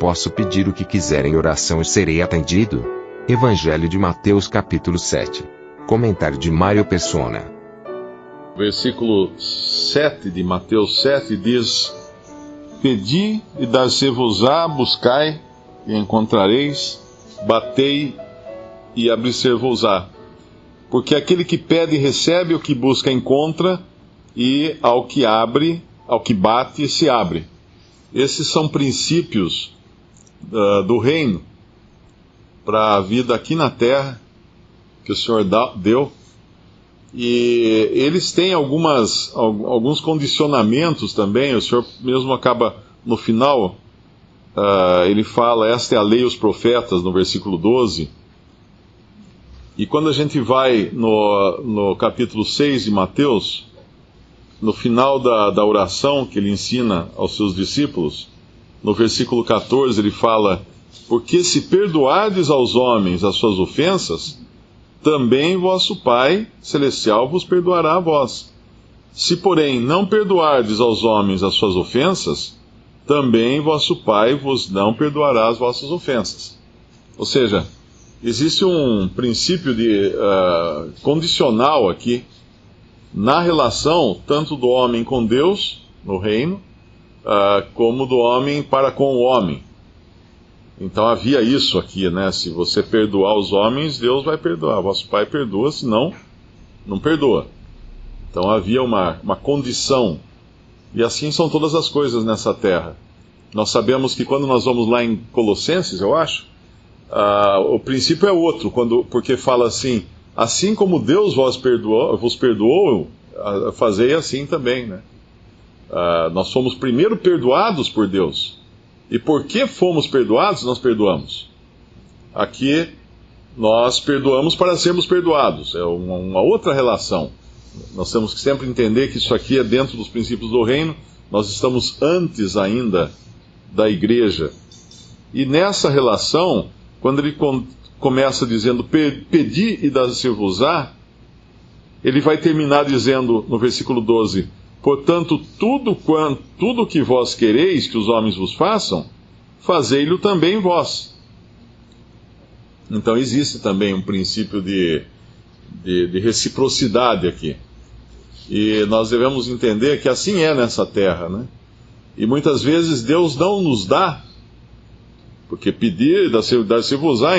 posso pedir o que quiser em oração e serei atendido. Evangelho de Mateus capítulo 7. Comentário de Mário Persona. Versículo 7 de Mateus 7 diz: Pedi e dar-se-vos-á, buscai e encontrareis, batei e abrir-se-vos-á. Porque aquele que pede recebe, o que busca encontra, e ao que bate se abre. Esses são princípios do reino para a vida aqui na terra que o Senhor deu. E eles têm alguns condicionamentos também. O Senhor mesmo acaba, no final, ele fala: esta é a lei e os profetas, no versículo 12. E quando a gente vai no capítulo 6 de Mateus, no final da oração que ele ensina aos seus discípulos, no versículo 14 ele fala: porque se perdoardes aos homens as suas ofensas, também vosso Pai Celestial vos perdoará a vós. Se, porém, não perdoardes aos homens as suas ofensas, também vosso Pai vos não perdoará as vossas ofensas. Ou seja, existe um princípio condicional aqui, na relação tanto do homem com Deus, no reino, como do homem para com o homem. Então havia isso aqui, né? Se você perdoar os homens, Deus vai perdoar. Vosso Pai perdoa, senão não perdoa. Então havia uma condição. E assim são todas as coisas nessa terra. Nós sabemos que quando nós vamos lá em Colossenses, eu acho, o princípio é outro, porque fala assim: assim como Deus vos perdoou, fazei assim também, né? Nós fomos primeiro perdoados por Deus. E porque fomos perdoados, nós perdoamos. Aqui, nós perdoamos para sermos perdoados. É uma outra relação. Nós temos que sempre entender que isso aqui é dentro dos princípios do reino. Nós estamos antes ainda da igreja. E nessa relação, quando ele começa dizendo: pedi e dar-se-vos-á, ele vai terminar dizendo no versículo 12: portanto, tudo que vós quereis que os homens vos façam, fazei-lo também vós. Então existe também um princípio de reciprocidade aqui. E nós devemos entender que assim é nessa terra, né? E muitas vezes Deus não nos dá, porque pedir, dar-se-vos-á,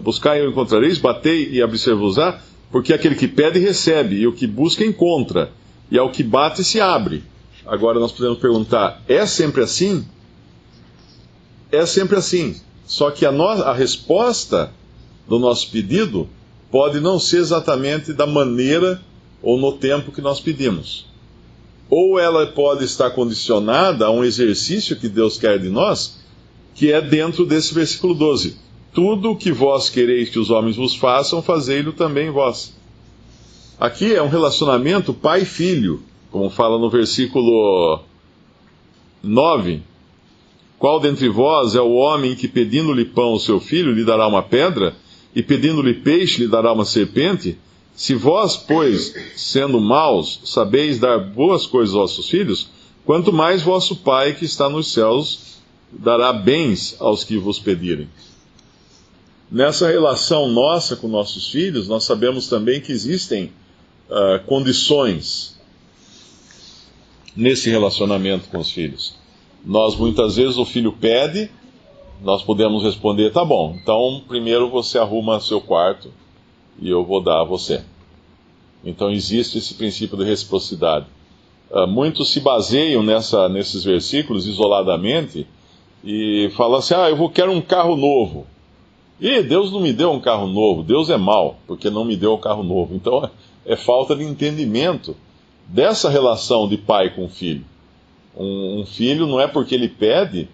buscar e encontrareis, batei e abrir-se-vos-á, porque aquele que pede recebe, e o que busca encontra, e ao que bate se abre. Agora nós podemos perguntar: é sempre assim? É sempre assim. Só que a resposta do nosso pedido pode não ser exatamente da maneira ou no tempo que nós pedimos. Ou ela pode estar condicionada a um exercício que Deus quer de nós, que é dentro desse versículo 12. Tudo o que vós quereis que os homens vos façam, fazei-lo também vós. Aqui é um relacionamento pai-filho, como fala no versículo 9. Qual dentre vós é o homem que, pedindo-lhe pão ao seu filho, lhe dará uma pedra, e pedindo-lhe peixe, lhe dará uma serpente? Se vós, pois, sendo maus, sabeis dar boas coisas aos vossos filhos, quanto mais vosso Pai que está nos céus dará bens aos que vos pedirem. Nessa relação nossa com nossos filhos, nós sabemos também que existem condições nesse relacionamento com os filhos. Nós, muitas vezes, o filho pede, nós podemos responder: tá bom, então primeiro você arruma seu quarto e eu vou dar a você. Então existe esse princípio de reciprocidade. Muitos se baseiam nesses versículos isoladamente e falam assim: eu quero um carro novo. E Deus não me deu um carro novo, Deus é mau, porque não me deu um carro novo. Então é falta de entendimento dessa relação de pai com filho. Um filho não é porque ele pede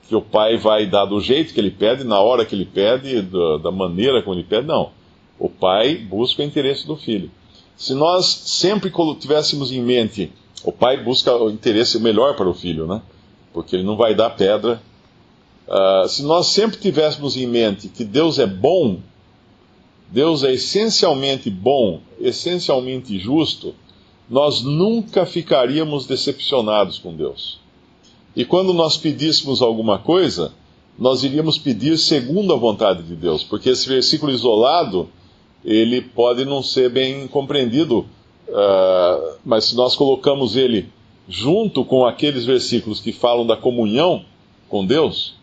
que o pai vai dar do jeito que ele pede, na hora que ele pede, da maneira como ele pede, não. O pai busca o interesse do filho. Se nós sempre tivéssemos em mente, o pai busca o interesse melhor para o filho, né? Porque ele não vai dar pedra. Se nós sempre tivéssemos em mente que Deus é bom, Deus é essencialmente bom, essencialmente justo, nós nunca ficaríamos decepcionados com Deus. E quando nós pedíssemos alguma coisa, nós iríamos pedir segundo a vontade de Deus, porque esse versículo isolado, ele pode não ser bem compreendido, mas se nós colocamos ele junto com aqueles versículos que falam da comunhão com Deus,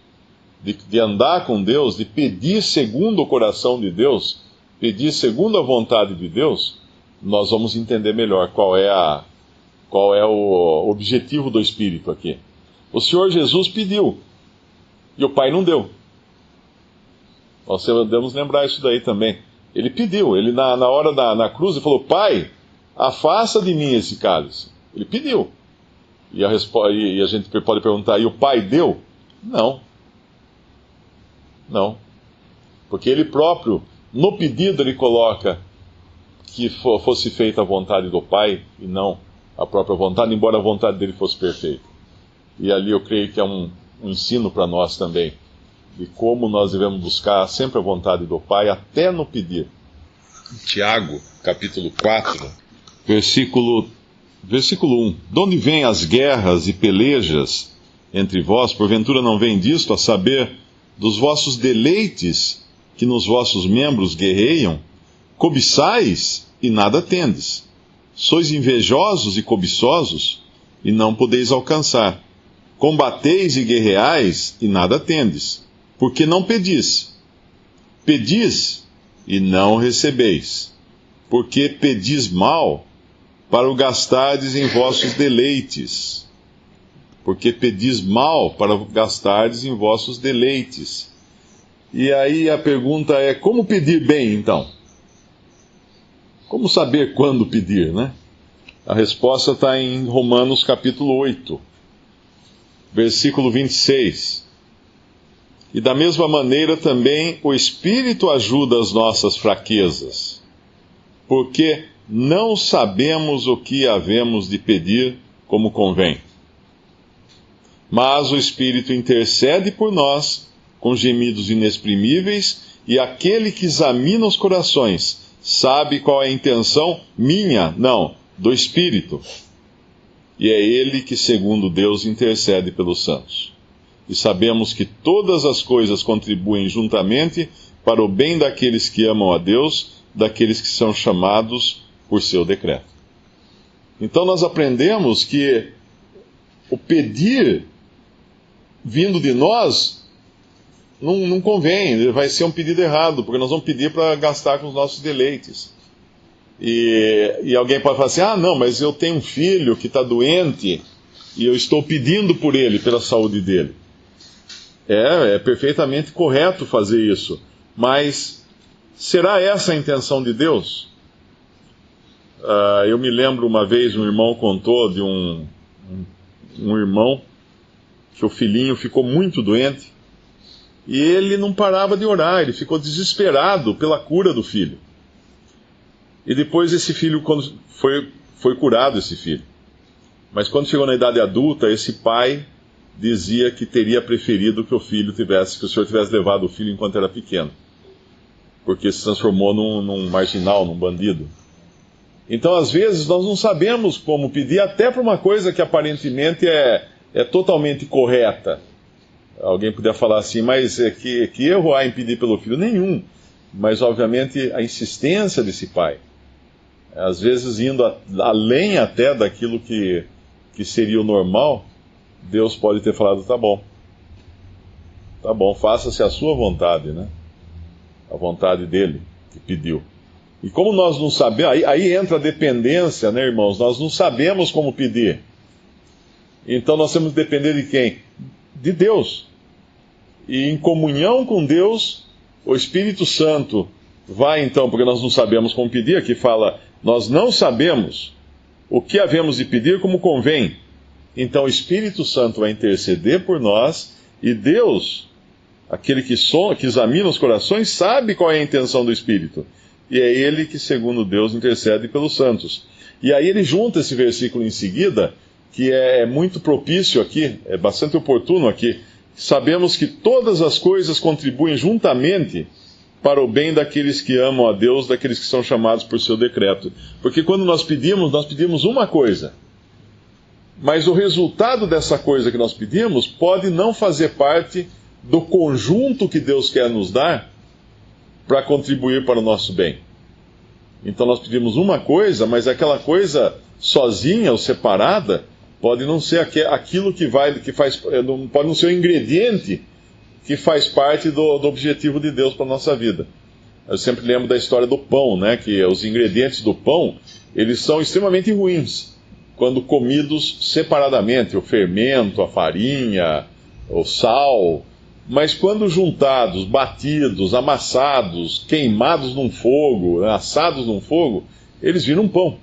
de andar com Deus, de pedir segundo o coração de Deus, pedir segundo a vontade de Deus, nós vamos entender melhor qual é o objetivo do Espírito aqui. O Senhor Jesus pediu, e o Pai não deu. Nós devemos lembrar isso daí também. Ele pediu, ele na hora na cruz, ele falou: Pai, afasta de mim esse cálice. Ele pediu. E a gente pode perguntar: e o Pai deu? Não. Não. Porque ele próprio, no pedido, ele coloca que fosse feita a vontade do Pai e não a própria vontade, embora a vontade dele fosse perfeita. E ali eu creio que é um ensino para nós também, de como nós devemos buscar sempre a vontade do Pai, até no pedir. Tiago, capítulo 4, versículo 1. De onde vêm as guerras e pelejas entre vós? Porventura não vem disto, a saber, dos vossos deleites que nos vossos membros guerreiam? Cobiçais e nada tendes. Sois invejosos e cobiçosos e não podeis alcançar. Combateis e guerreais e nada tendes, porque não pedis. Pedis e não recebeis, porque pedis mal, para o gastardes em vossos deleites. Porque pedis mal para o gastardes em vossos deleites. E aí a pergunta é: como pedir bem, então? Como saber quando pedir, né? A resposta está em Romanos capítulo 8. Versículo 26. E da mesma maneira também o Espírito ajuda as nossas fraquezas, porque não sabemos o que havemos de pedir como convém. Mas o Espírito intercede por nós com gemidos inexprimíveis, e aquele que examina os corações sabe qual é a intenção do Espírito. E é ele que, segundo Deus, intercede pelos santos. E sabemos que todas as coisas contribuem juntamente para o bem daqueles que amam a Deus, daqueles que são chamados por seu decreto. Então nós aprendemos que o pedir vindo de nós não convém, vai ser um pedido errado, porque nós vamos pedir para gastar com os nossos deleites. E alguém pode falar assim: não, mas eu tenho um filho que está doente e eu estou pedindo por ele, pela saúde dele. É perfeitamente correto fazer isso, mas será essa a intenção de Deus? Eu me lembro uma vez, um irmão contou de um irmão que o filhinho ficou muito doente e ele não parava de orar, ele ficou desesperado pela cura do filho. E depois esse filho, quando foi curado esse filho. Mas quando chegou na idade adulta, esse pai dizia que teria preferido que o senhor tivesse levado o filho enquanto era pequeno, porque se transformou num marginal, num bandido. Então, às vezes, nós não sabemos como pedir, até para uma coisa que aparentemente é totalmente correta. Alguém poderia falar assim: mas que erro há em pedir pelo filho? Nenhum. Mas, obviamente, a insistência desse pai, às vezes indo além até daquilo que seria o normal, Deus pode ter falado: tá bom, faça-se a sua vontade, né? A vontade dele que pediu. E como nós não sabemos, aí entra a dependência, né, irmãos? Nós não sabemos como pedir. Então nós temos que depender de quem? De Deus. E em comunhão com Deus, o Espírito Santo vai então, porque nós não sabemos como pedir, aqui fala: nós não sabemos o que havemos de pedir como convém. Então o Espírito Santo vai interceder por nós, e Deus, aquele que examina os corações, sabe qual é a intenção do Espírito. E é ele que, segundo Deus, intercede pelos santos. E aí ele junta esse versículo em seguida, que é muito propício aqui, é bastante oportuno aqui. Sabemos que todas as coisas contribuem juntamente para o bem daqueles que amam a Deus, daqueles que são chamados por seu decreto. Porque quando nós pedimos uma coisa. Mas o resultado dessa coisa que nós pedimos pode não fazer parte do conjunto que Deus quer nos dar para contribuir para o nosso bem. Então nós pedimos uma coisa, mas aquela coisa sozinha ou separada pode não ser aquilo pode não ser o ingrediente que faz parte do objetivo de Deus para a nossa vida. Eu sempre lembro da história do pão, né? Que os ingredientes do pão, eles são extremamente ruins quando comidos separadamente, o fermento, a farinha, o sal. Mas quando juntados, batidos, amassados, queimados num fogo, assados num fogo, eles viram pão.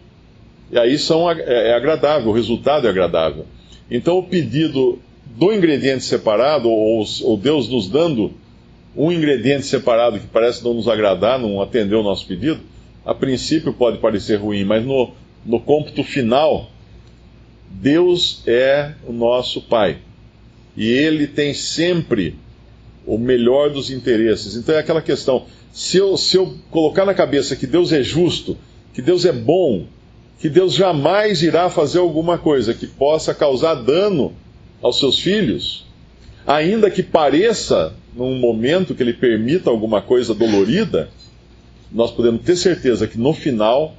E aí é agradável, o resultado é agradável. Então o pedido do ingrediente separado, ou Deus nos dando um ingrediente separado que parece não nos agradar, não atender o nosso pedido, a princípio pode parecer ruim, mas no cômputo final, Deus é o nosso Pai. E Ele tem sempre o melhor dos interesses. Então é aquela questão, se eu colocar na cabeça que Deus é justo, que Deus é bom, que Deus jamais irá fazer alguma coisa que possa causar dano aos seus filhos, ainda que pareça, num momento que Ele permita alguma coisa dolorida, nós podemos ter certeza que no final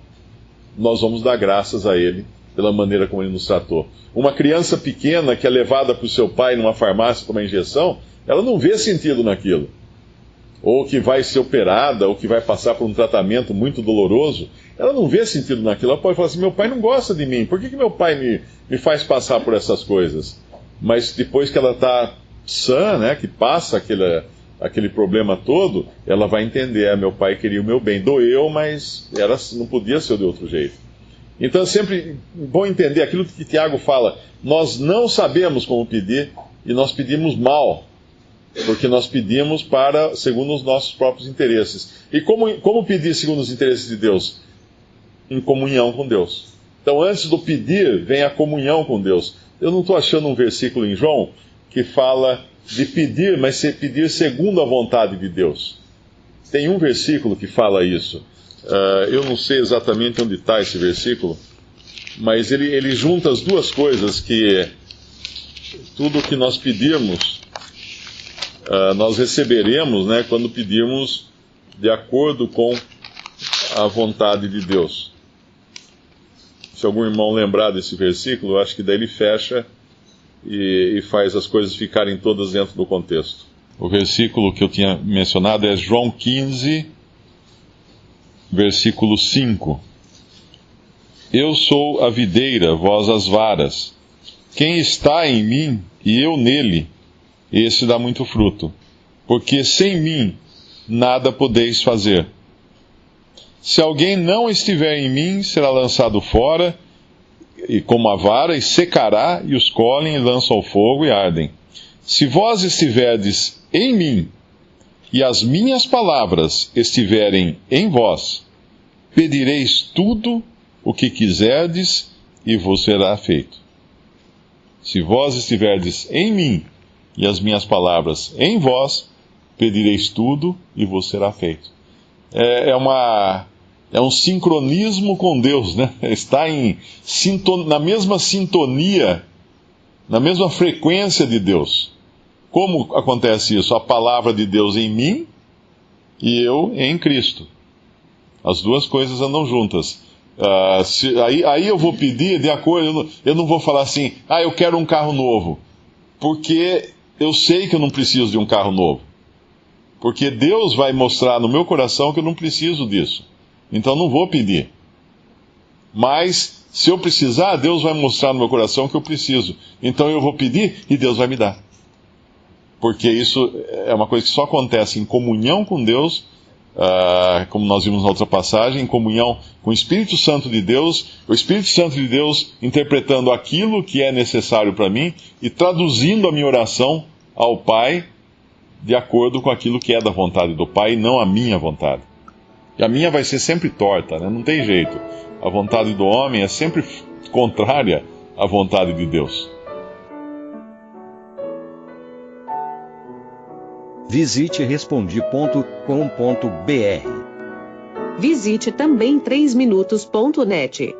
nós vamos dar graças a Ele pela maneira como Ele nos tratou. Uma criança pequena que é levada para o seu pai numa farmácia para uma injeção, ela não vê sentido naquilo. Ou que vai ser operada, ou que vai passar por um tratamento muito doloroso, ela não vê sentido naquilo. Ela pode falar assim, meu pai não gosta de mim, por que meu pai me faz passar por essas coisas? Mas depois que ela está sã, né, que passa aquele problema todo, ela vai entender, meu pai queria o meu bem. Doeu, mas não podia ser de outro jeito. Então é sempre bom entender aquilo que Tiago fala, nós não sabemos como pedir, e nós pedimos mal, porque nós pedimos segundo os nossos próprios interesses. E como pedir segundo os interesses de Deus? Em comunhão com Deus. Então, antes do pedir, vem a comunhão com Deus. Eu não estou achando um versículo em João que fala de pedir, mas pedir segundo a vontade de Deus. Tem um versículo que fala isso. Eu não sei exatamente onde está esse versículo, mas ele junta as duas coisas, que tudo o que nós pedirmos, nós receberemos, né, quando pedirmos de acordo com a vontade de Deus. Se algum irmão lembrar desse versículo, eu acho que daí ele fecha e faz as coisas ficarem todas dentro do contexto. O versículo que eu tinha mencionado é João 15, versículo 5. Eu sou a videira, vós as varas. Quem está em mim e eu nele, esse dá muito fruto, porque sem mim nada podeis fazer. Se alguém não estiver em mim, será lançado fora, e como a vara, e secará, e os colhem, e lançam ao fogo, e ardem. Se vós estiverdes em mim, e as minhas palavras estiverem em vós, pedireis tudo o que quiserdes, e vos será feito. Se vós estiverdes em mim, e as minhas palavras em vós, pedireis tudo, e vos será feito. É um sincronismo com Deus, né? Está na mesma sintonia, na mesma frequência de Deus. Como acontece isso? A palavra de Deus em mim e eu em Cristo. As duas coisas andam juntas. Aí eu vou pedir de acordo, eu não vou falar assim, eu quero um carro novo, porque eu sei que eu não preciso de um carro novo. Porque Deus vai mostrar no meu coração que eu não preciso disso. Então não vou pedir. Mas, se eu precisar, Deus vai mostrar no meu coração que eu preciso. Então eu vou pedir e Deus vai me dar. Porque isso é uma coisa que só acontece em comunhão com Deus, como nós vimos na outra passagem, em comunhão com o Espírito Santo de Deus, o Espírito Santo de Deus interpretando aquilo que é necessário para mim e traduzindo a minha oração ao Pai de acordo com aquilo que é da vontade do Pai e não a minha vontade. E a minha vai ser sempre torta, né? Não tem jeito. A vontade do homem é sempre contrária à vontade de Deus. Visite Respondi.com.br. Visite também 3minutos.net.